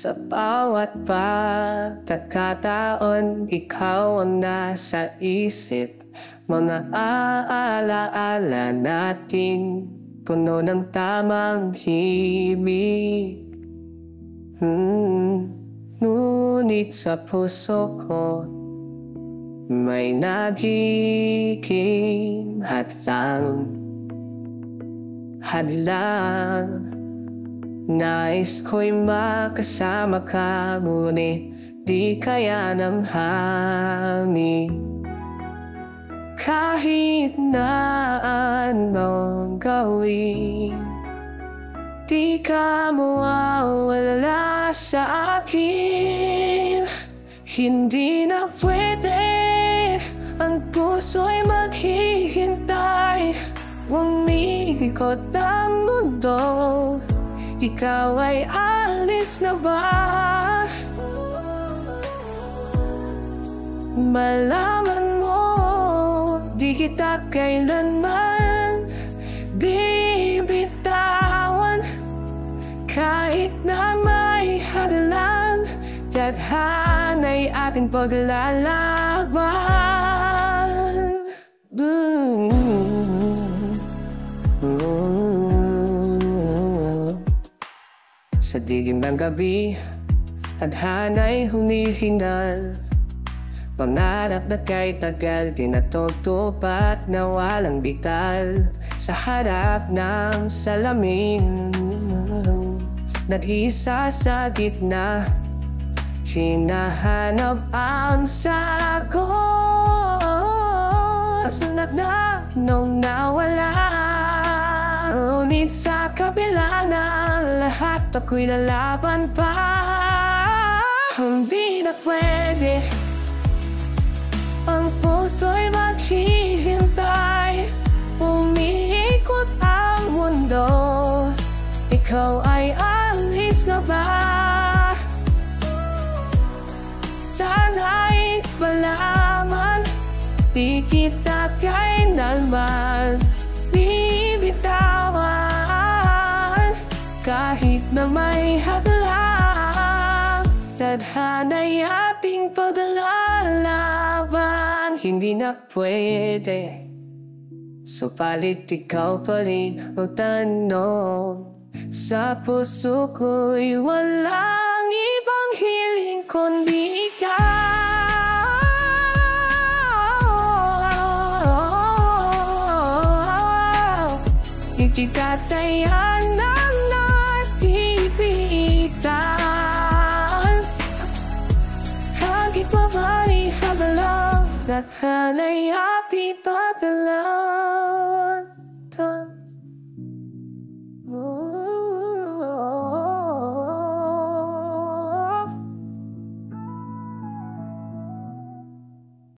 Sa bawat pagkakataon, ikaw ang nasa isip. Mga alaala natin, puno ng tamang himig. Ngunit sa puso ko, may nagiging hadlang. Nais ko'y makasama ka, ngunit di kaya ng hangin. Kahit na anong gawin, di ka mawawala sa akin. Hindi na pwede, ang puso'y maghihintay. Umikot ang mundo, ikaw ay alis na ba? Malaman mo, di kita kailanman bibitawan. Kahit na may hadlang, tadhana'y ating paglalaban. Sa dilim ng gabi, tadhana'y humihingal. Pangarap na kay tagal, tinatugtog na walang bital. Sa harap ng salamin, nag-isa sa gitna, hinahanap ang sagot. Sunod na nung nawala, ngunit sa kabila ng lahat, ako'y lalaban pa. Hindi na pwede, ang puso'y maghihintay. Umiikot ang mundo, ikaw ay alis na ba? Sana'y malaman, di kita kailanman bibitawan. Kahit na may hadlang, tadhana'y ating paglalaban. Hindi na pwede, supalit ikaw pa rin ang tanong. Sa puso ko'y walang ibang hiling kundi ikaw. Ikikatayan ng natipitan. Kahit pa may hadlang, tadhana'y ating paglalaban.